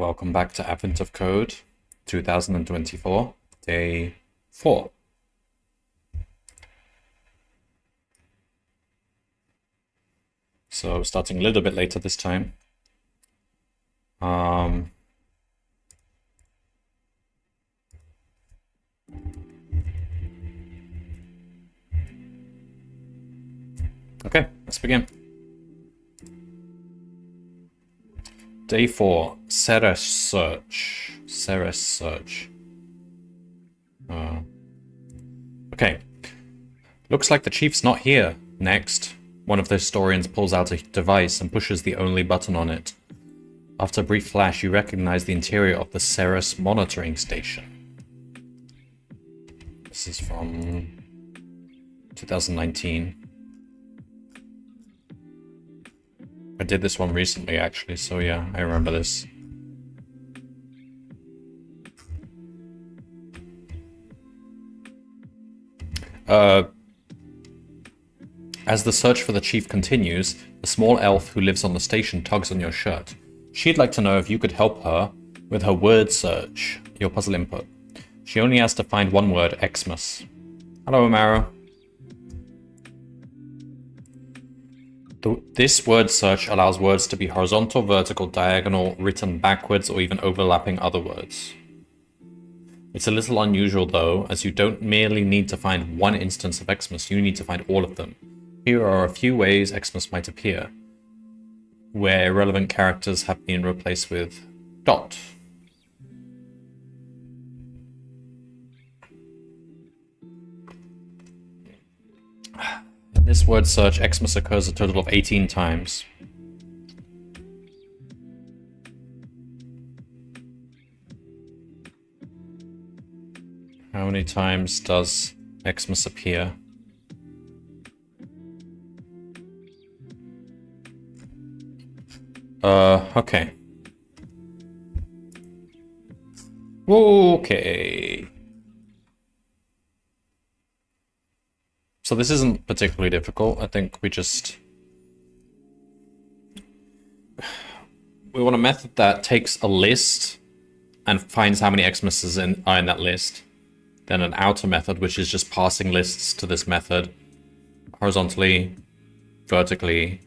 Welcome back to Advent of Code 2024, day 4. So starting a little bit later this time. Okay, let's begin. Day 4, Ceres search. Ceres search. Okay. Looks like the chief's not here. Next, one of the historians pulls out a device and pushes the only button on it. After a brief flash, you recognize the interior of the Ceres monitoring station. This is from 2019. I did this one recently, actually, so yeah, I remember this. As the search for the chief continues, the small elf who lives on the station tugs on your shirt. She'd like to know if you could help her with her word search, your puzzle input. She only has to find one word, Xmas. Hello, Amaro. This word search allows words to be horizontal, vertical, diagonal, written backwards, or even overlapping other words. It's a little unusual though, as you don't merely need to find one instance of Xmas, you need to find all of them. Here are a few ways Xmas might appear, where irrelevant characters have been replaced with dot. In this word search, Xmas occurs a total of 18 times. How many times does Xmas appear? Okay. Okay. So this isn't particularly difficult. I think we want a method that takes a list and finds how many Xmas's are in that list. Then an outer method, which is just passing lists to this method horizontally, vertically,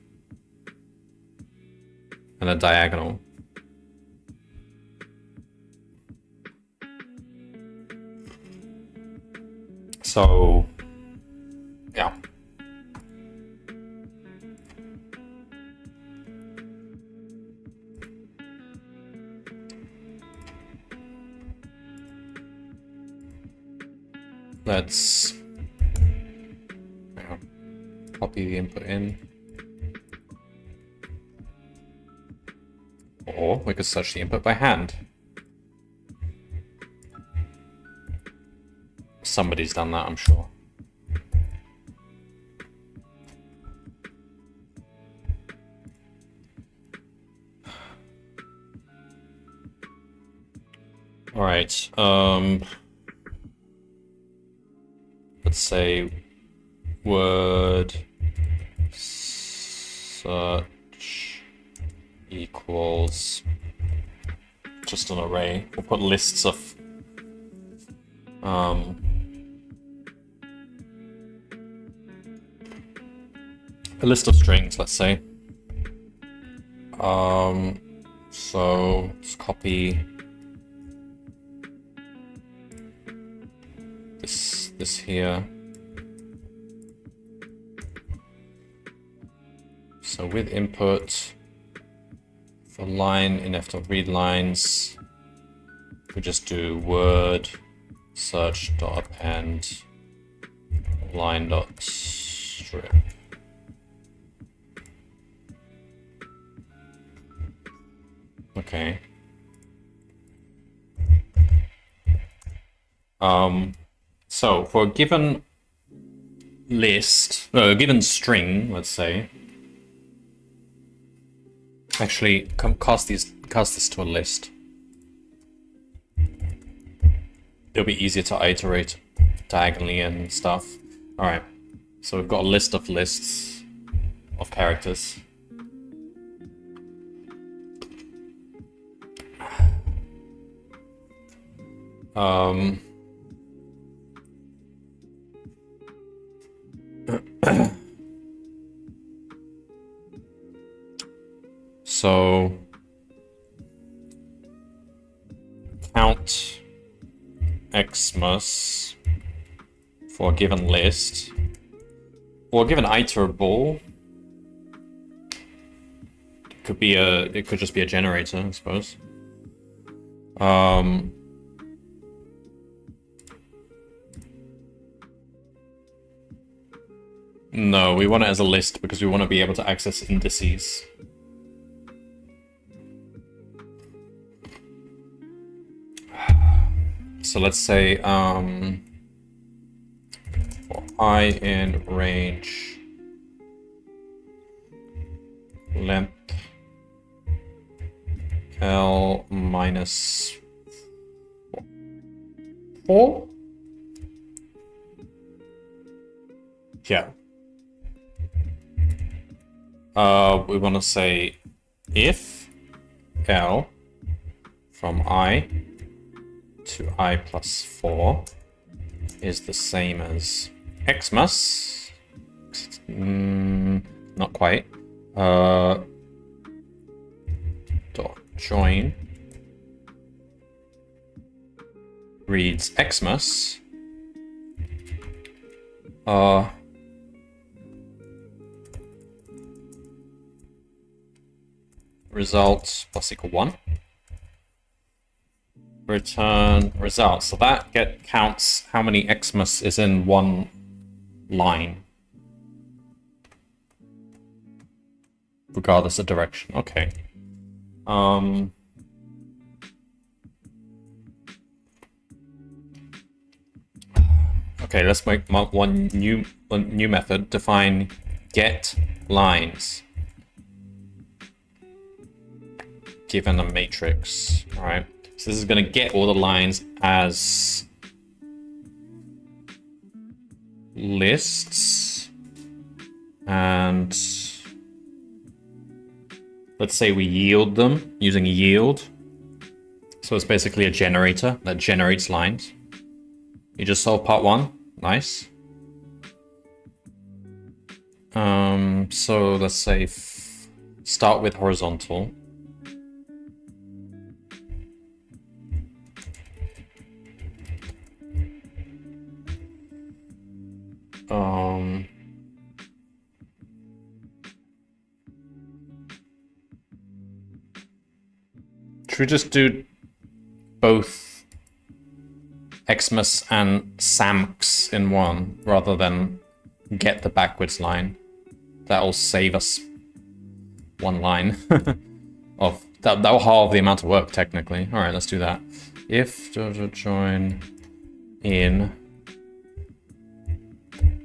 and a diagonal. So, yeah. Let's copy the input in. Or we could search the input by hand. Somebody's done that, I'm sure. All right. Let's say word search equals just an array. We'll put lists of a list of strings, let's say. So let's copy this here. So with input for line inf.read lines, we just do word search dot append line dot strip. Okay. So for a given list, a given string, let's say, actually cast this to a list. It'll be easier to iterate diagonally and stuff. All right, so we've got a list of lists of characters. Um, so count Xmas for a given list or a given iterable. It could just be a generator, I suppose. No, we want it as a list because we want to be able to access indices. So let's say for I in range length L minus 4? Yeah. We want to say if L from I to I plus 4 is the same as Xmas. Not quite. Dot join reads Xmas. Results plus equal 1. Return results. So that counts how many Xmas is in one line, regardless of direction. Okay. Okay, let's make one new method. Define get lines given a matrix. All right. So this is going to get all the lines as lists, and let's say we yield them using yield. So it's basically a generator that generates lines. You just solved part 1. Nice. So let's say start with horizontal. Should we just do both Xmas and Samx in one rather than get the backwards line? That'll save us one line of that'll halve the amount of work technically. All right, let's do that. If join in,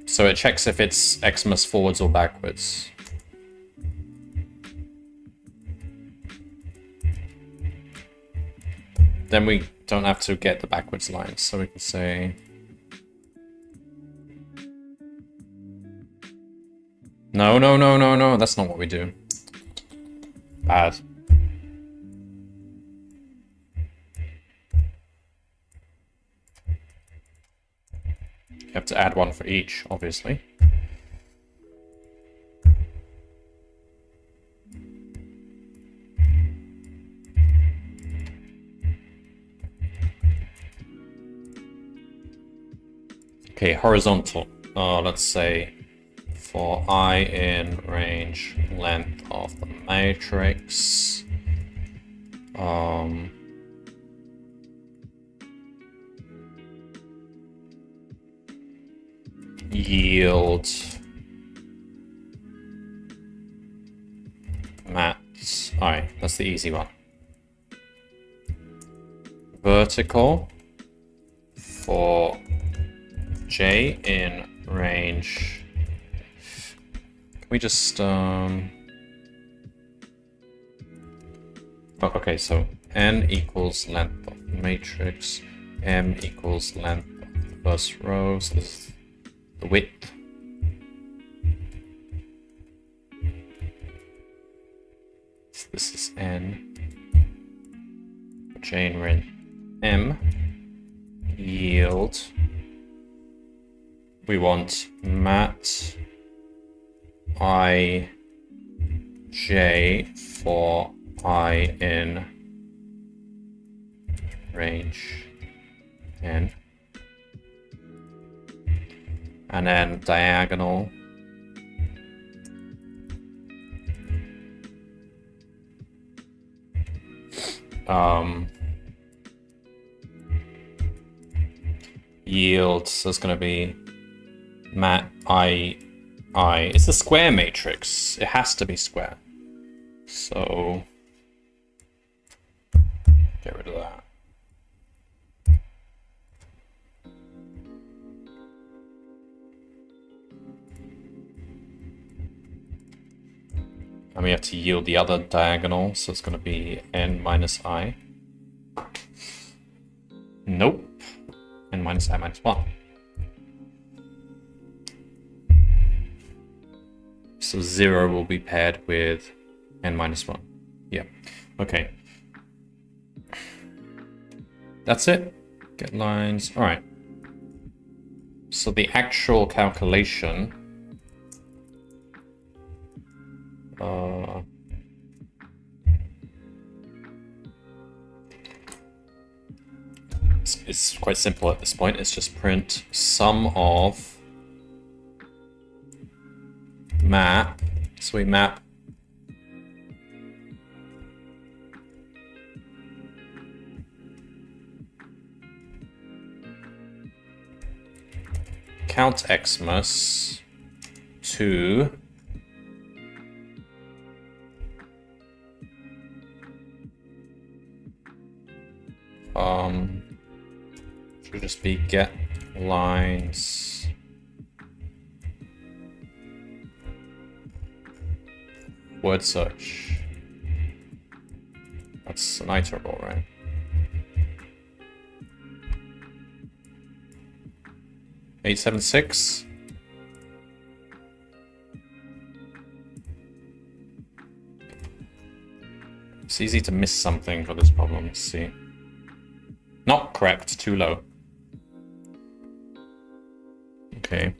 so it checks if it's Xmas forwards or backwards. Then we don't have to get the backwards lines, so we can say no, that's not what we do. Bad. You have to add one for each, obviously. Okay, horizontal. Let's say for I in range length of the matrix. Yield mats. Alright, that's the easy one. Vertical for J in range. Can we just oh, okay, so n equals length of the matrix, m equals length of the first row, so this is the width. So this is n. J in range m. yield. We want mat I j for I in range n. And then diagonal. Yield, so it's going to be mat I. It's a square matrix. It has to be square. So get rid of that. And we have to yield the other diagonal, so it's going to be n minus I. Nope. N minus I minus 1. So 0 will be paired with n minus 1. Yeah. Okay. That's it. Get lines. All right. So the actual calculation... it's quite simple at this point. It's just print sum of map. So we map count Xmas to should just be get lines word search. That's an iterable, right? Eight, 7, 6. It's easy to miss something for this problem. Let's see. Not correct, too low. Okay.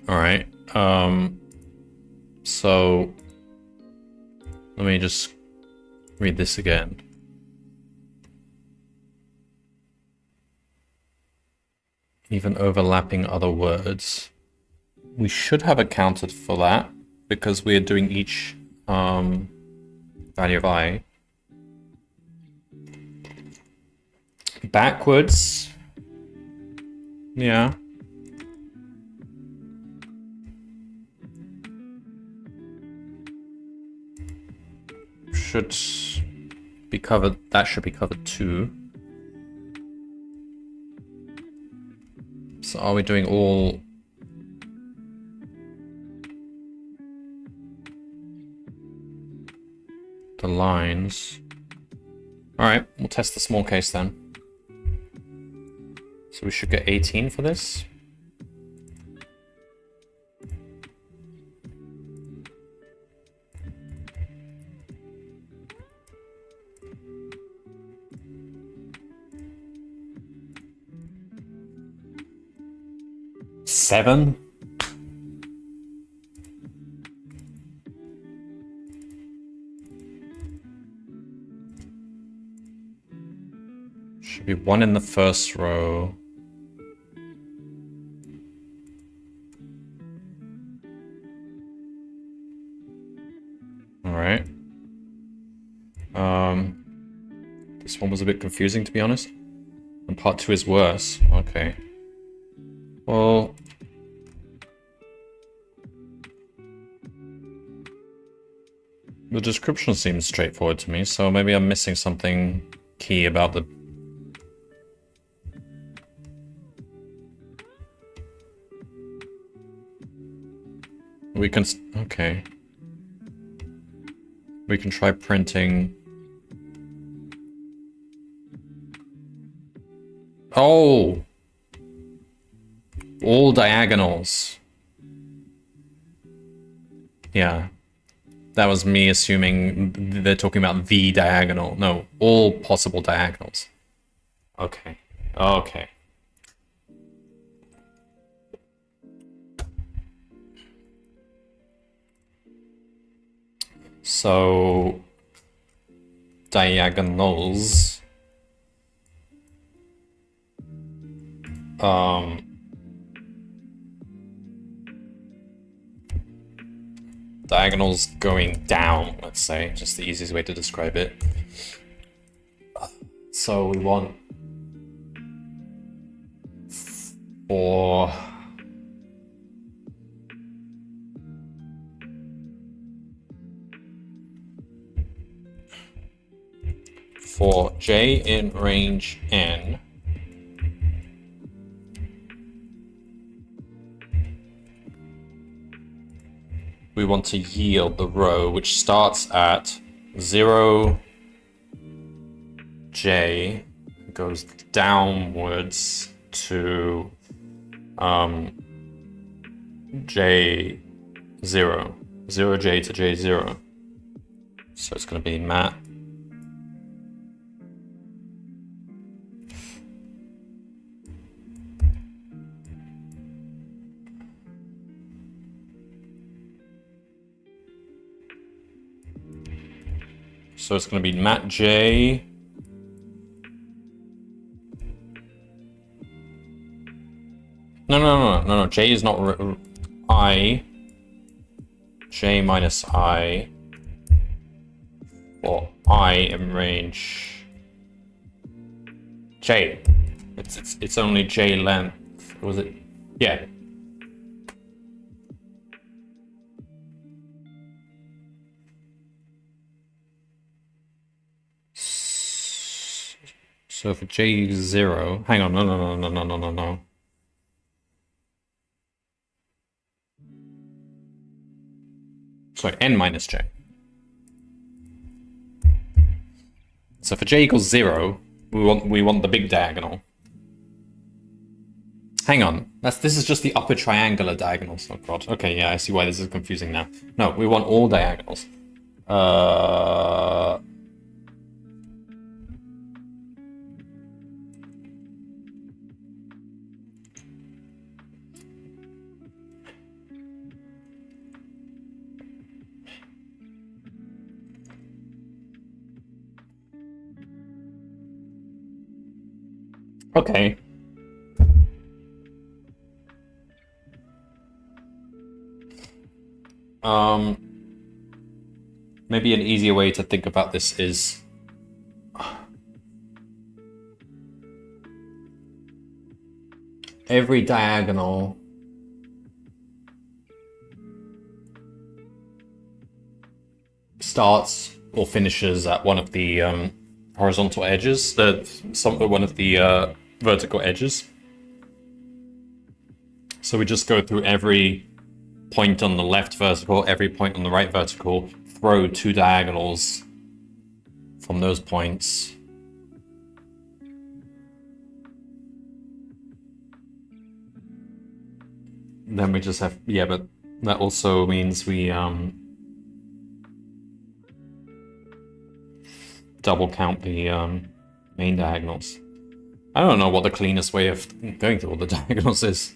All right. So let me just read this again. Even overlapping other words. We should have accounted for that because we are doing each value of I. Backwards. Yeah. Should be covered. That should be covered too. So are we doing all the lines? All right, we'll test the small case then. So we should get 18 for this. Seven. Should be 1 in the first row. All right. This one was a bit confusing, to be honest. And part 2 is worse. Okay. Well, the description seems straightforward to me, so maybe I'm missing something key about the... We can... Okay. We can try printing... Oh! All diagonals. Yeah. That was me assuming they're talking about the diagonal. No, all possible diagonals. Okay. Okay. So diagonals diagonals going down, let's say, just the easiest way to describe it. So we want for j in range n, we want to yield the row which starts at 0 j, goes downwards to j0, 0j to j0. So it's going to be mat so it's going to be mat j no, j is not I, j minus I, or I in range j. It's only j length. Was it? Yeah. So for j0, hang on, no. Sorry, n minus j. So for j equals 0, we want the big diagonal. Hang on, this is just the upper triangular diagonals. Oh god. Okay, yeah, I see why this is confusing now. No, we want all diagonals. Okay. Maybe an easier way to think about this is every diagonal starts or finishes at one of the horizontal edges, one of the vertical edges. So we just go through every point on the left vertical, every point on the right vertical, throw two diagonals from those points. Then we just have, yeah, but that also means we double count the main diagonals. I don't know what the cleanest way of going through all the diagonals is.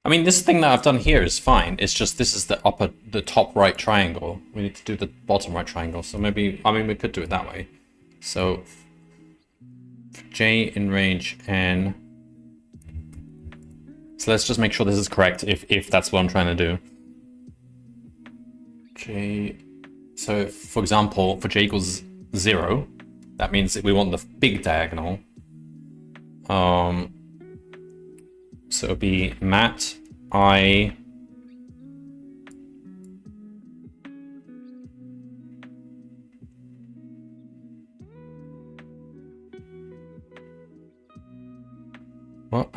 I mean, this thing that I've done here is fine. It's just this is the top right triangle. We need to do the bottom right triangle. So maybe, I mean, we could do it that way. So j in range n. So let's just make sure this is correct if that's what I'm trying to do. J. So for example, for j equals 0, that means that we want the big diagonal. So it'll be mat I What?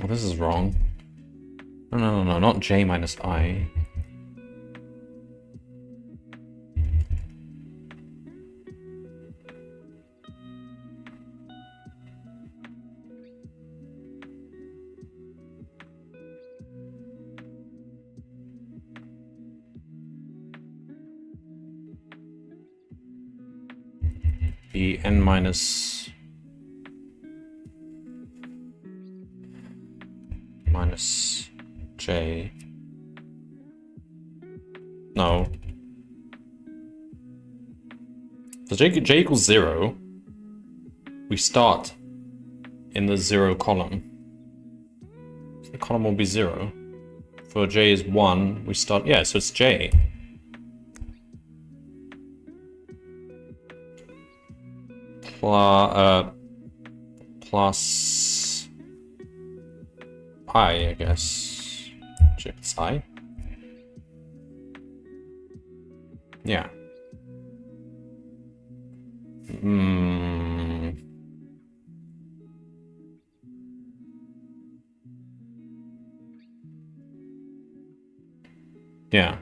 Oh, this is wrong. No, not j minus I. Be n minus j. No. So j equals 0. We start in the 0 column. So the column will be 0. For j is 1, we start... Yeah, so it's j. Plus I guess. J plus I. Yeah. Yeah.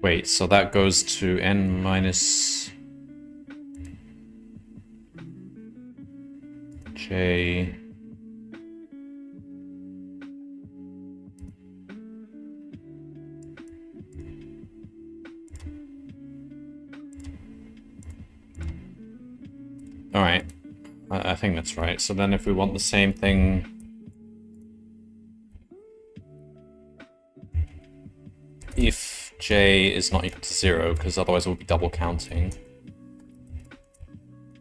Wait, so that goes to n minus j. All right, I think that's right. So then if we want the same thing, if j is not equal to 0, because otherwise we'll be double counting,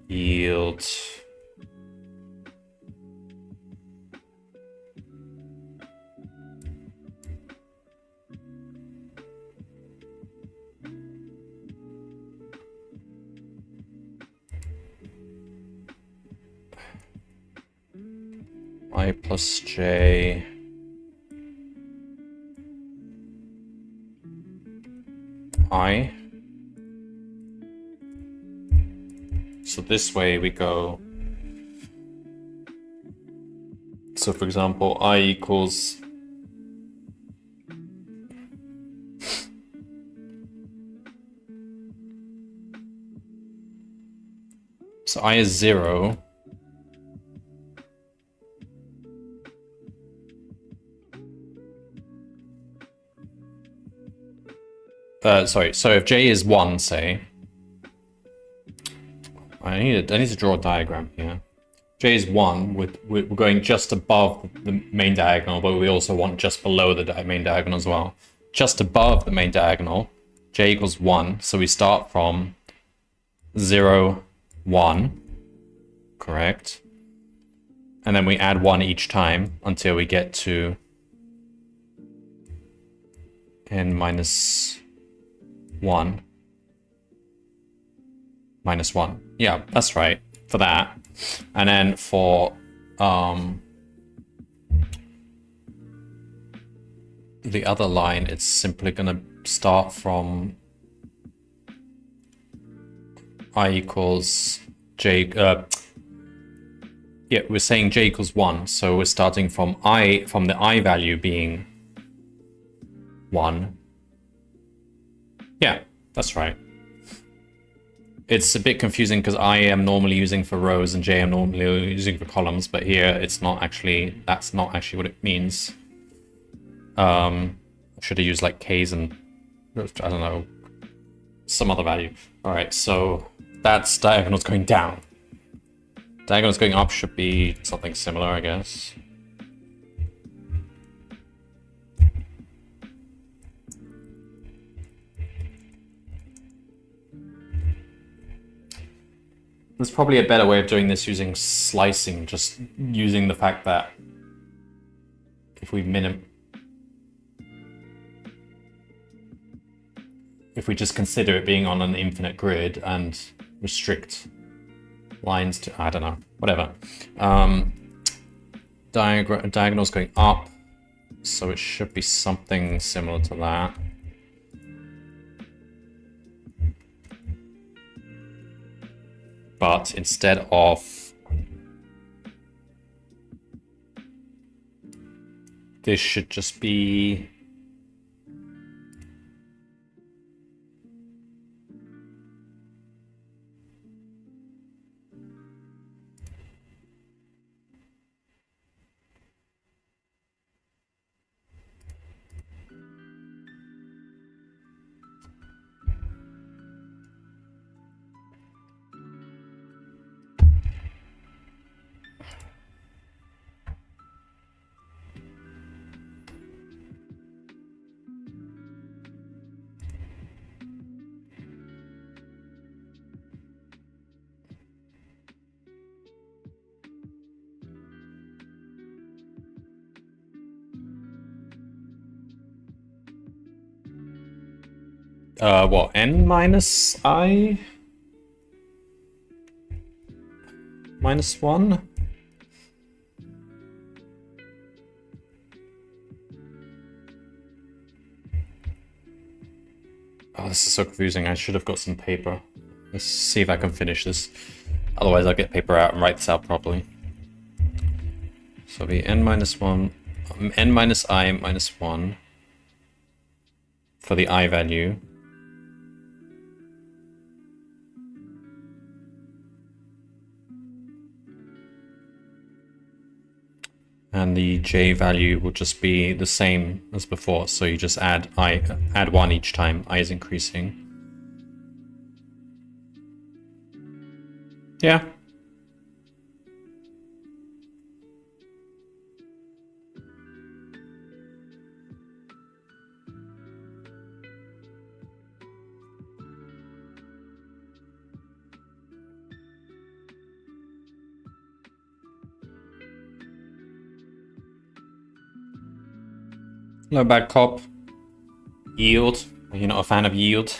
yield I plus j I. So this way we go. So for example, I equals so I is 0. Sorry, so if j is 1, say, I need to draw a diagram here. J is 1, we're going just above the main diagonal, but we also want just below the main diagonal as well. Just above the main diagonal, j equals 1, so we start from 0, 1, correct? And then we add 1 each time until we get to n minus 1. Minus 1. Yeah, that's right for that. And then for the other line, it's simply going to start from I equals j. Yeah, we're saying j equals 1, so we're starting from the I value being 1. Yeah, that's right. It's a bit confusing because I am normally using for rows and j I'm normally using for columns, but here it's not actually, that's not actually what it means. I should have used like k's and, I don't know, some other value. All right, so that's diagonals going down. Diagonals going up should be something similar, I guess. There's probably a better way of doing this using slicing, just using the fact that if we just consider it being on an infinite grid and restrict lines to, I don't know, whatever. Diagonal's going up, so it should be something similar to that. But instead of this should just be what, n minus I minus 1? Oh, this is so confusing. I should have got some paper. Let's see if I can finish this. Otherwise, I'll get paper out and write this out properly. So it'll be n minus 1, n minus I minus 1 for the I value. And the j value will just be the same as before, so you just add 1 each time I is increasing. Yeah. Hello, bad cop. Yield. Are you not a fan of yield?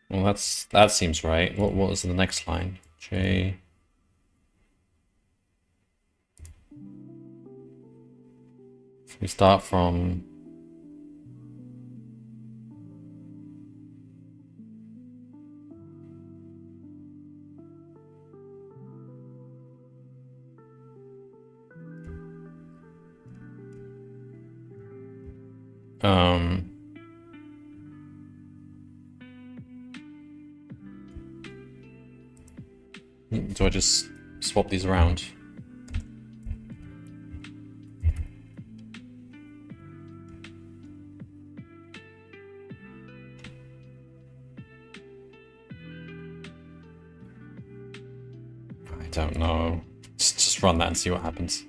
Well, that seems right. What was the next line? J. So we start from. Do I just swap these around? I don't know. Just run that and see what happens.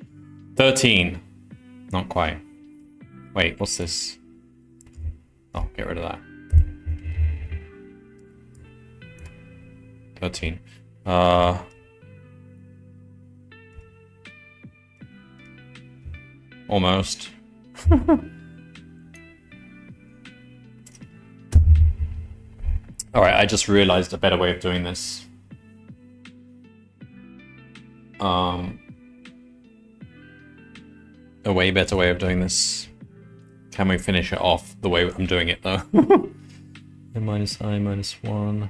13. Not quite. Wait, what's this? Oh, get rid of that. 13. Almost. Alright, I just realized a better way of doing this. A way better way of doing this. Can we finish it off the way I'm doing it, though? n minus I minus 1.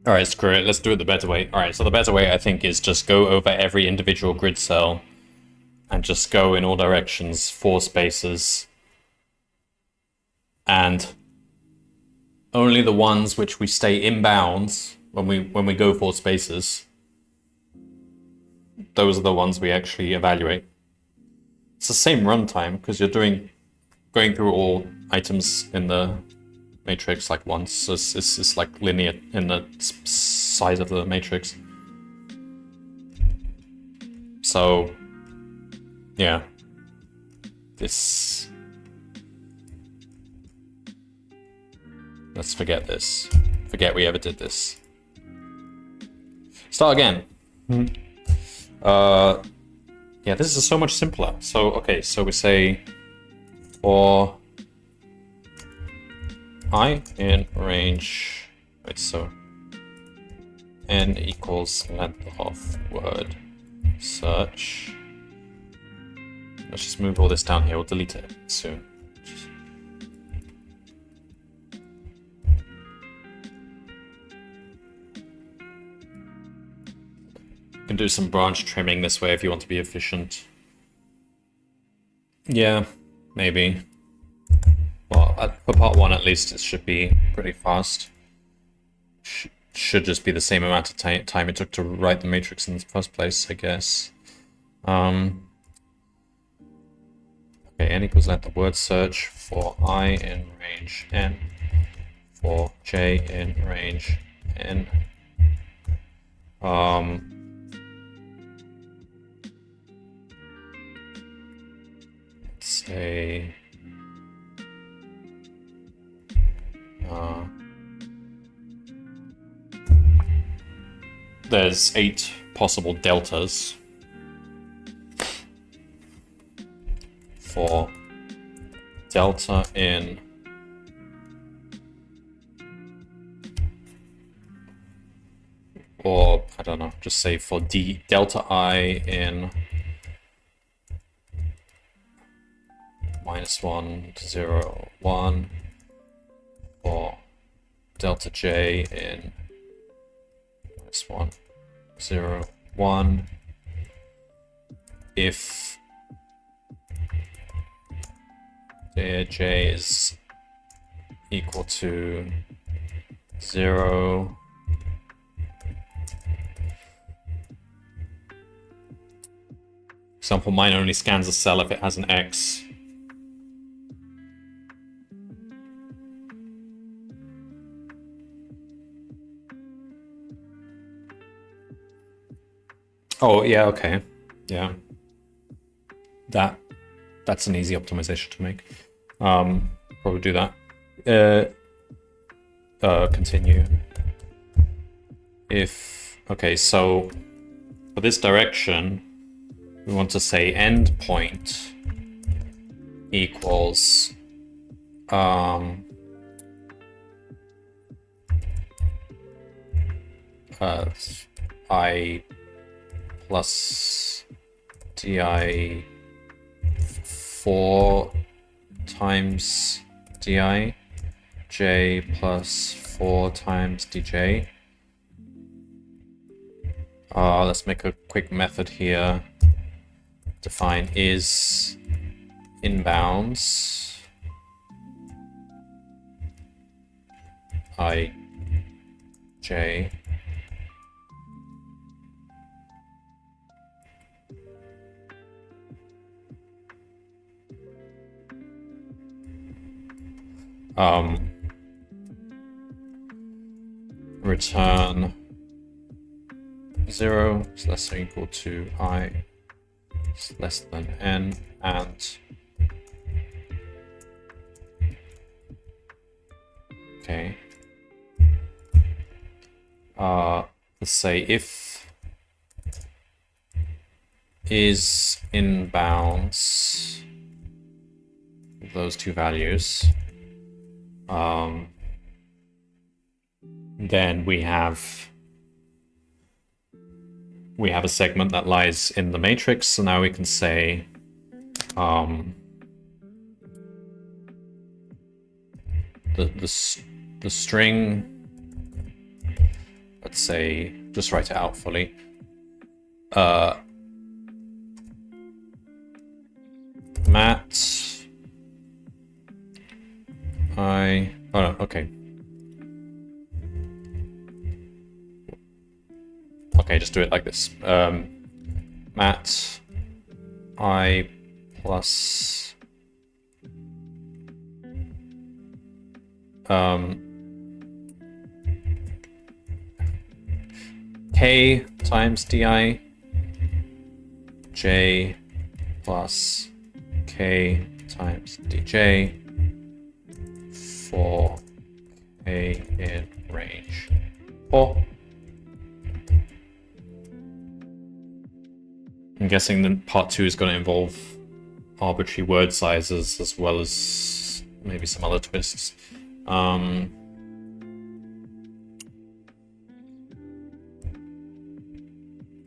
Alright, screw it. Let's do it the better way. Alright, so the better way, I think, is just go over every individual grid cell and just go in all directions, 4 spaces. And only the ones which we stay in bounds when we go for spaces, those are the ones we actually evaluate. It's the same runtime because you're going through all items in the matrix like once. So it's like linear in the size of the matrix. So yeah, let's forget this. Forget we ever did this. Start again. Yeah, this is so much simpler. So, okay, so we say for I in range, wait, so n equals length of word search. Let's just move all this down here. We'll delete it soon. You can do some branch trimming this way if you want to be efficient. Yeah, maybe. Well, for part 1 at least, it should be pretty fast. Should just be the same amount of time it took to write the matrix in the first place, I guess. Okay, n equals length of word search for I in range n, for j in range n. Let's say there's 8 possible deltas for delta in or I don't know, just say for delta I in -1, 0, 1, or delta j in -1, 0, 1, if j is equal to 0, example, mine only scans a cell if it has an X. Oh, yeah, okay. Yeah. That's an easy optimization to make. Probably do that. Continue. Okay, so for this direction, we want to say endpoint equals I plus di 4 times di, j plus 4 times dj. Let's make a quick method here. Define is inbounds I j return 0 is less than or equal to I is less than n, and okay, let's say if is inbounds those two values, then we have a segment that lies in the matrix. So now we can say the string, let's say, just write it out fully. Mat okay. Okay, just do it like this. Mat I plus k times di j plus k times dj for k in range 4. I'm guessing that part 2 is going to involve arbitrary word sizes as well as maybe some other twists.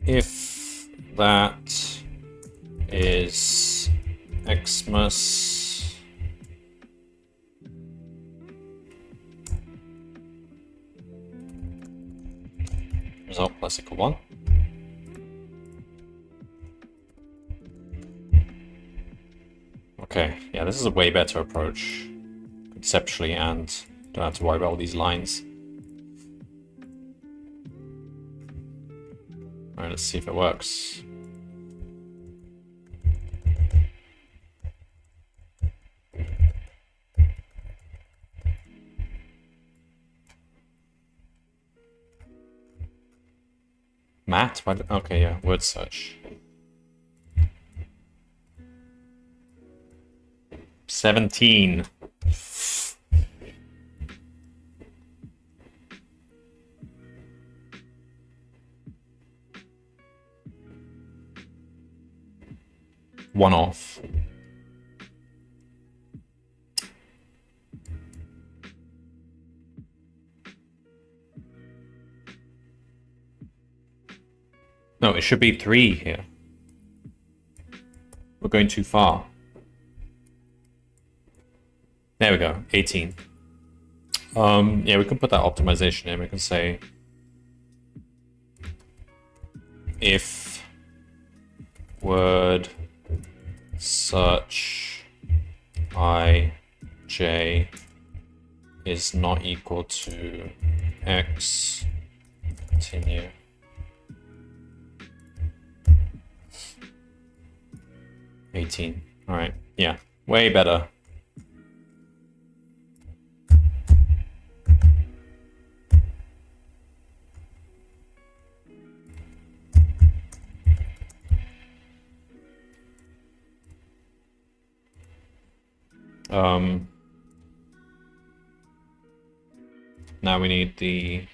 If that is Xmas, result plus equal 1. Okay, yeah, this is a way better approach conceptually, and don't have to worry about all these lines. Alright, let's see if it works. Matt? Okay, yeah, word search. 17. One off. No, it should be 3 here. We're going too far. There we go, 18. Yeah, we can put that optimization in. We can say if word search ij is not equal to x, continue. $18. All right, yeah, way better. Now we need the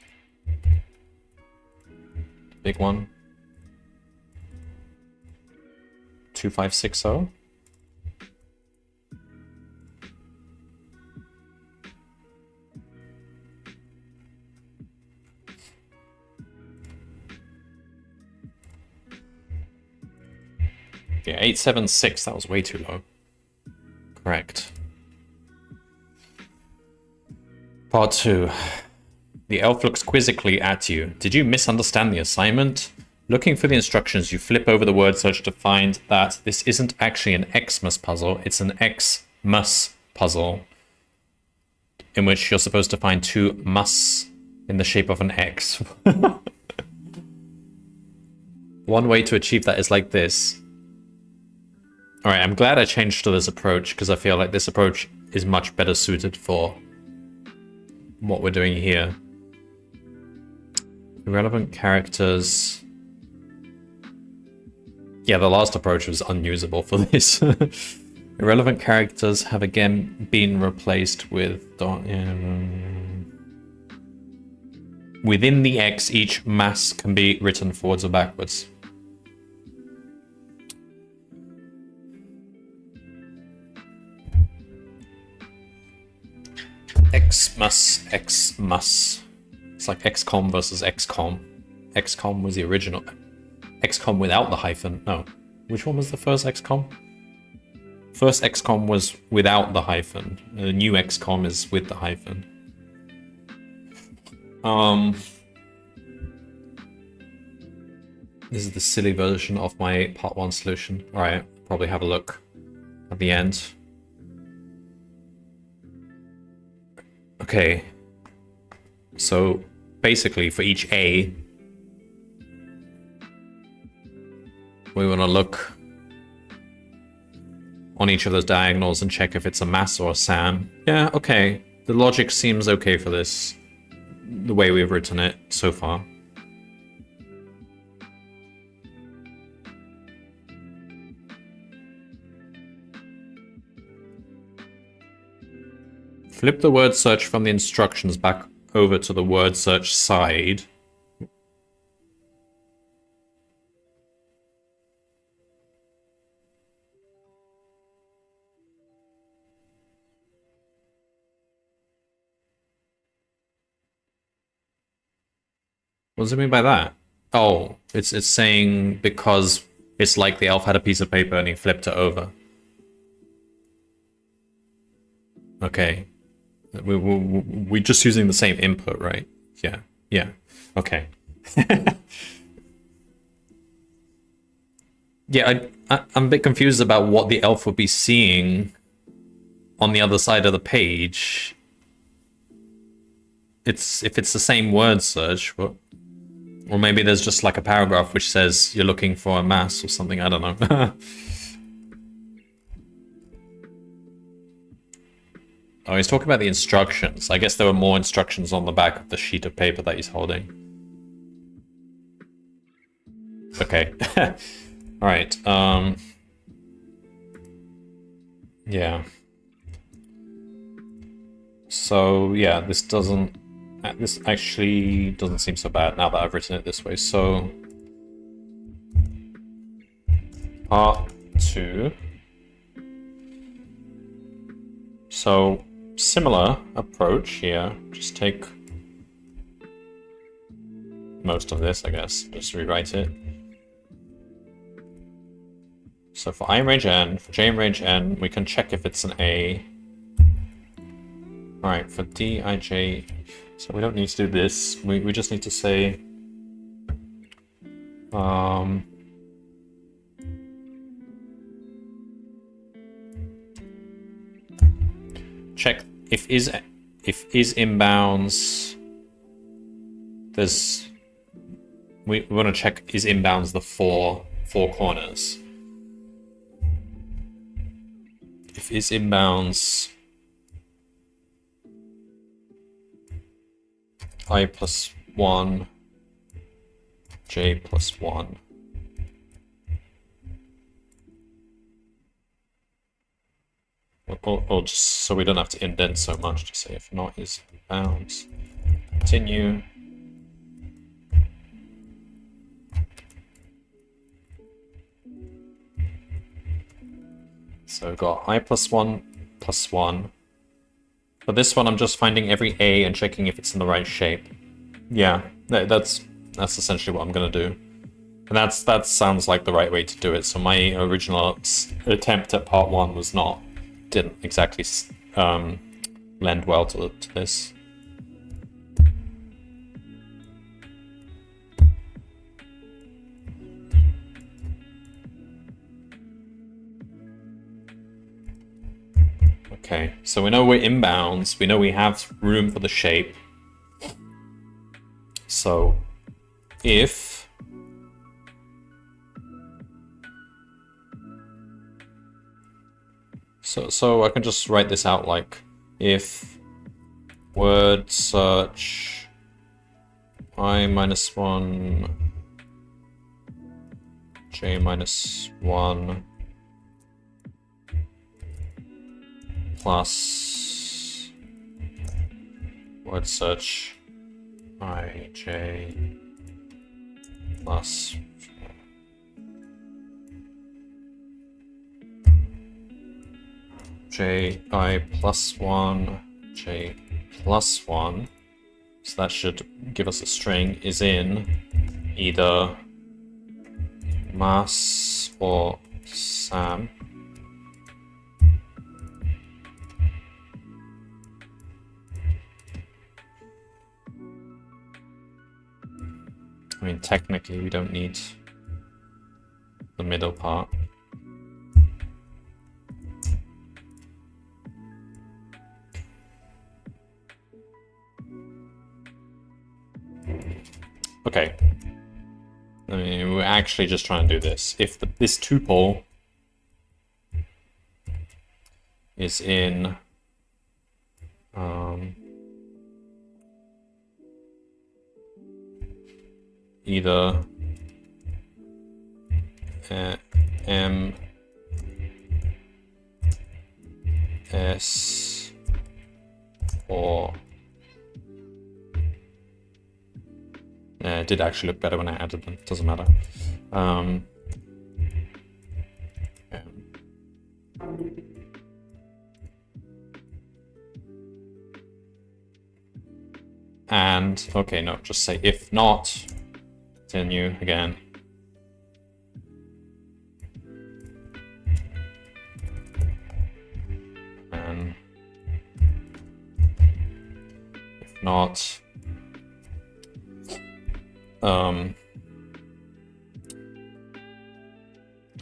big one. 2560. Okay, 876, that was way too low. Correct. Part 2. The elf looks quizzically at you. Did you misunderstand the assignment? Looking for the instructions, you flip over the word search to find that this isn't actually an Xmas puzzle, it's an Xmas puzzle, in which you're supposed to find 2 mus in the shape of an X. One way to achieve that is like this. Alright, I'm glad I changed to this approach, because I feel like this approach is much better suited for what we're doing here. Irrelevant characters. Yeah, the last approach was unusable for this. Irrelevant characters have again been replaced with... Within the X, each mass can be written forwards or backwards. Xmas. It's like XCOM versus XCOM. XCOM was the original. XCOM without the hyphen. No. Which one was the first XCOM? First XCOM was without the hyphen. The new XCOM is with the hyphen. This is the silly version of my part 1 solution. Alright, probably have a look at the end. Okay, so basically for each A, We want to look on each of those diagonals and check if it's a mass or a SAM. Yeah, okay. The logic seems okay for this, the way we've written it so far. Flip the word search from the instructions back over to the word search side. What does it mean by that? Oh, it's saying because it's like the elf had a piece of paper and he flipped it over. Okay. We're just using the same input, right? Yeah. Yeah. Okay. Yeah, I'm a bit confused about what the elf would be seeing on the other side of the page. If it's the same word search, what? Or maybe there's just like a paragraph which says you're looking for a mass or something, I don't know. Oh, he's talking about the instructions. I guess there were more instructions on the back of the sheet of paper that he's holding. Okay. Alright, yeah. So, yeah, this actually doesn't seem so bad now that I've written it this way. So, part 2. So, similar approach here. Just take most of this, I guess. Just rewrite it. So for I in range n, for j in range n, we can check if it's an A. Alright, for d, I, j, so we don't need to do this. We just need to say check if is inbounds. We want to check is inbounds the four corners. If is inbounds I plus 1, j plus 1. Or just so we don't have to indent so much, to say if not is inbounds. Continue. So we've got I plus 1 plus 1. For this one, I'm just finding every A and checking if it's in the right shape. Yeah, that's essentially what I'm gonna do. And that sounds like the right way to do it. So my original attempt at part 1 didn't exactly lend well to this. Okay, so we know we're inbounds. We know we have room for the shape. So if so I can just write this out like if word search I minus 1 j minus 1 plus word search I j plus j I plus 1 j plus 1, so that should give us a string, is in either mass or SAM. I mean, technically, we don't need the middle part. Okay. I mean, we're actually just trying to do this. If this tuple is in either M, S, or it did actually look better when I added them. Doesn't matter. And okay, no, just say if not, continue again. And if not,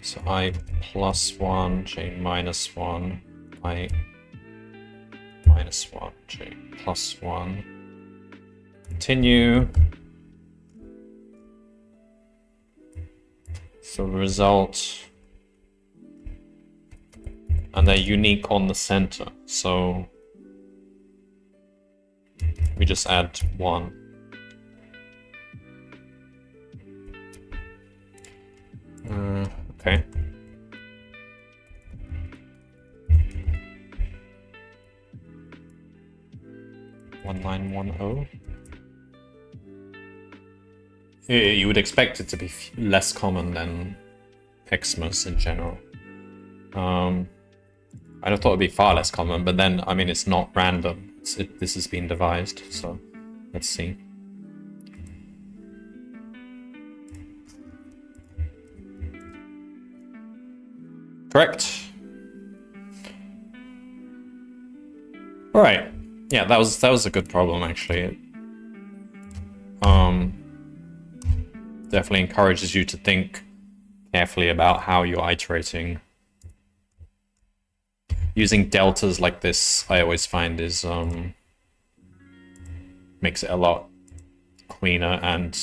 so I +1, J -1, I -1, J +1. Continue. So the result, and they're unique on the center. So we just add 1. Okay. Line 10. You would expect it to be less common than Xmas in general. I'd have thought it'd be far less common, but then, I mean, it's not random. This has been devised, so let's see. Correct. All right. Yeah, that was a good problem actually. Definitely encourages you to think carefully about how you're iterating. Using deltas like this, I always find is makes it a lot cleaner and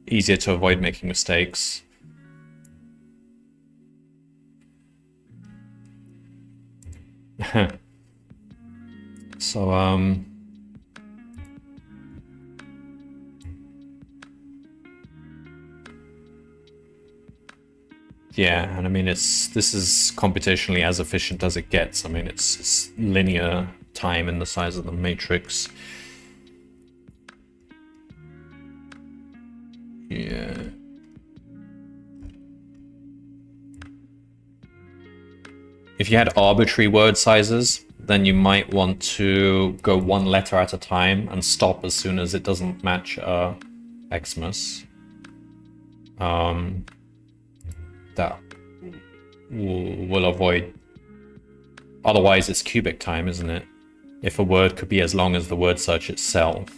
easier to avoid making mistakes. So yeah, and I mean this is computationally as efficient as it gets. I mean it's linear time in the size of the matrix. Yeah. If you had arbitrary word sizes, then you might want to go one letter at a time and stop as soon as it doesn't match Xmas. That will avoid. Otherwise, it's cubic time, isn't it? If a word could be as long as the word search itself,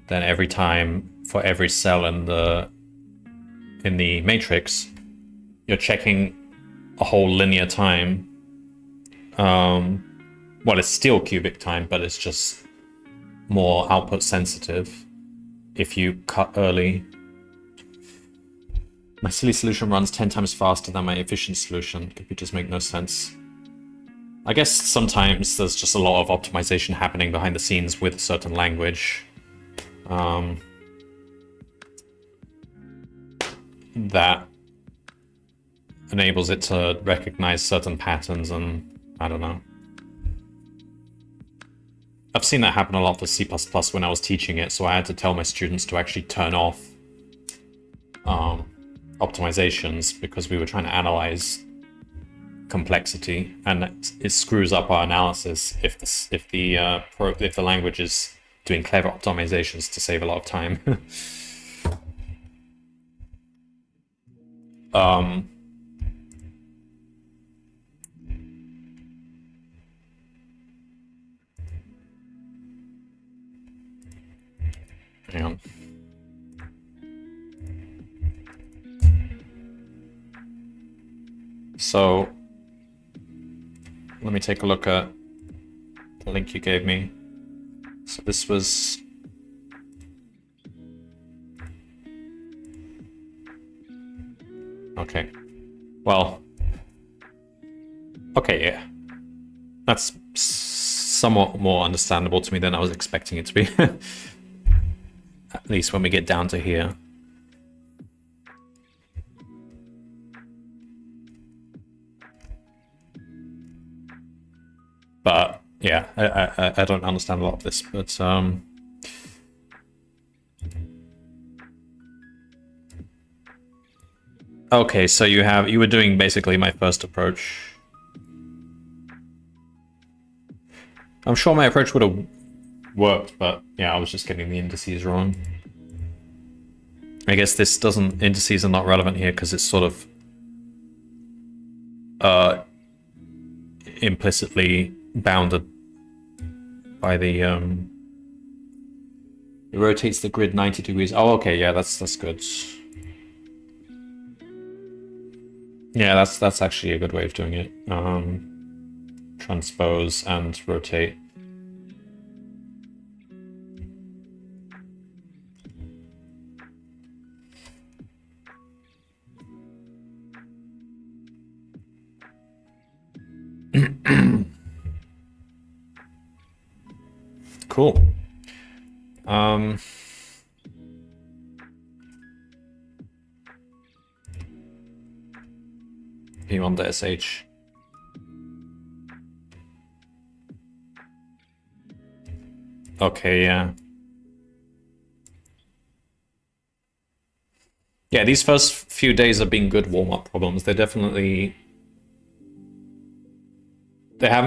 then every time for every cell in the matrix, you're checking a whole linear time. Well, it's still cubic time, but it's just more output sensitive if you cut early. My silly solution runs 10 times faster than my efficient solution. Computers make no sense. I guess sometimes there's just a lot of optimization happening behind the scenes with a certain language. That enables it to recognize certain patterns, and I don't know. I've seen that happen a lot with C++ when I was teaching it, so I had to tell my students to actually turn off optimizations because we were trying to analyze complexity, and it screws up our analysis if the language is doing clever optimizations to save a lot of time. Hang on. So let me take a look at the link you gave me. So this was Okay. Well. Okay, yeah. That's somewhat more understandable to me than I was expecting it to be. At least when we get down to here. But yeah, I don't understand a lot of this, but okay, so you were doing basically my first approach. I'm sure my approach would have worked, but yeah, I was just getting the indices wrong. I guess indices are not relevant here because it's sort of implicitly bounded by the it rotates the grid 90 degrees. Oh, okay, yeah, that's good. Yeah, that's actually a good way of doing it. Transpose and rotate. Cool. Beam on the SH. Okay, yeah. Yeah, these first few days have been good warm-up problems. They haven't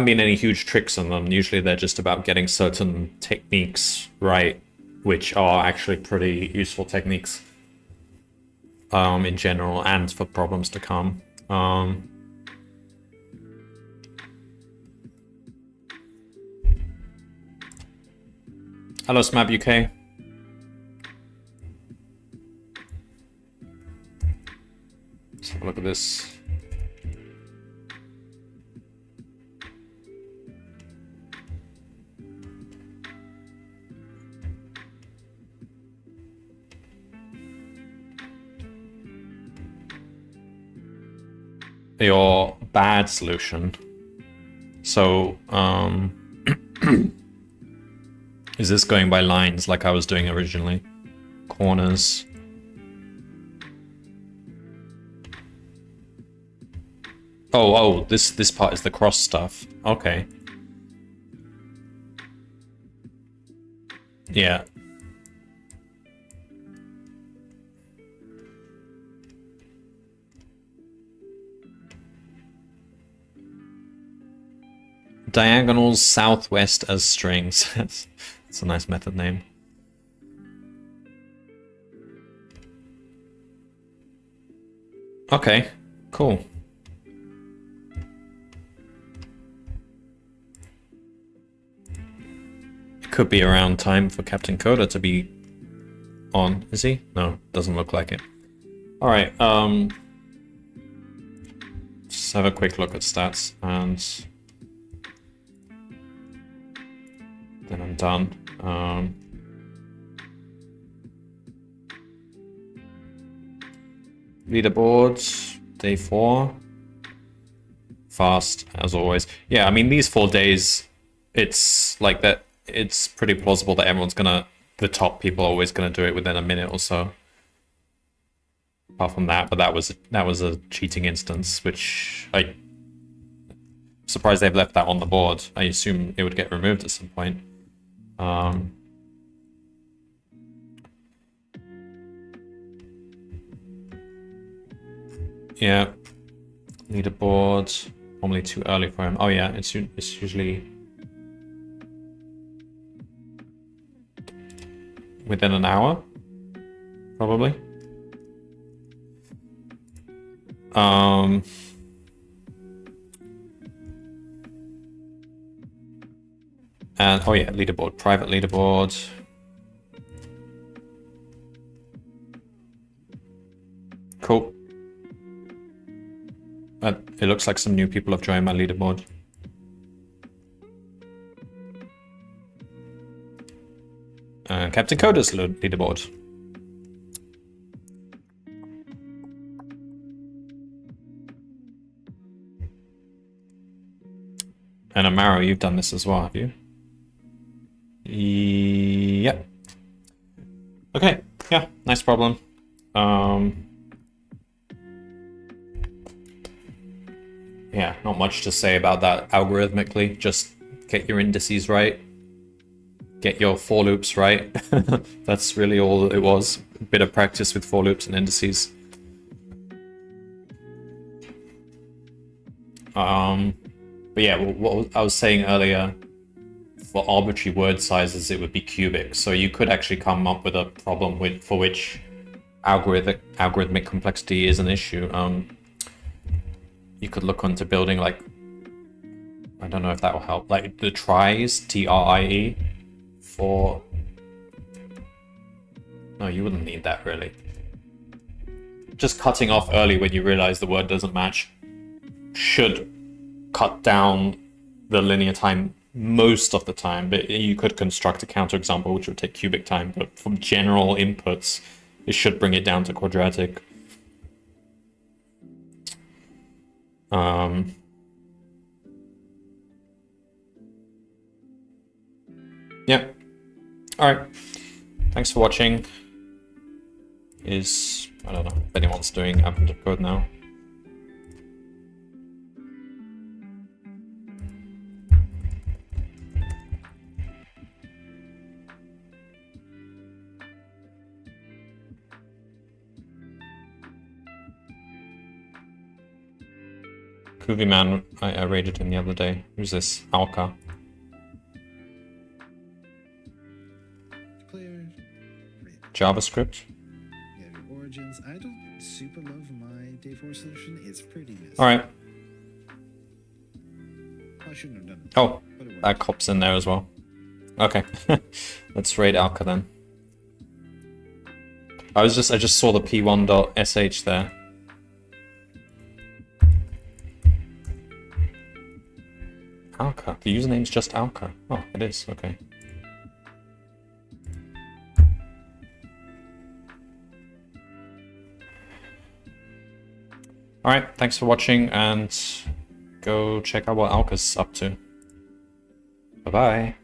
been any huge tricks on them. Usually they're just about getting certain techniques right, which are actually pretty useful techniques in general and for problems to come. Hello, Smab UK. Let's have a look at this. Your bad solution. So, is this going by lines like I was doing originally? Corners. Oh, this part is the cross stuff. Okay. Yeah. Diagonals southwest as strings. That's a nice method name. Okay, cool. It could be around time for Captain Coda to be on. Is he? No, doesn't look like it. Alright, just have a quick look at stats and then I'm done. Leaderboard, day 4. Fast, as always. Yeah, I mean, these 4 days, it's like that. It's pretty plausible that the top people are always gonna do it within a minute or so. Apart from that, but that was a cheating instance, which I'm surprised they've left that on the board. I assume it would get removed at some point. Yeah, leaderboard. Probably too early for him. Oh yeah, it's usually within an hour, probably. And oh yeah, leaderboard, private leaderboard. Cool. It looks like some new people have joined my leaderboard. Captain Coda's leaderboard. And Amaro, you've done this as well, have you? Yeah. Okay, yeah, nice problem. Yeah, not much to say about that algorithmically. Just get your indices right. Get your for loops right. That's really all it was. A bit of practice with for loops and indices. But yeah, what I was saying earlier, for arbitrary word sizes, it would be cubic. So you could actually come up with a problem for which algorithmic complexity is an issue. You could look onto building, like, I don't know if that will help, like the tries, TRIE, for... No, you wouldn't need that really. Just cutting off early when you realize the word doesn't match should cut down the linear time most of the time, but you could construct a counterexample which would take cubic time, but from general inputs it should bring it down to quadratic. Yeah. Alright. Thanks for watching. I don't know if anyone's doing append code now. Kuvi Man, I raided him the other day. Who's this? Alka. Clear. JavaScript. Yeah, origins. I don't super love my day 4 solution. It's pretty messy. Alright. I shouldn't have done it. Oh, that cop's in there as well. Okay. Let's raid Alka then. I just saw the p1.sh there. Alka. The username's just Alka. Oh, it is. Okay. Alright, thanks for watching, and go check out what Alka's up to. Bye-bye.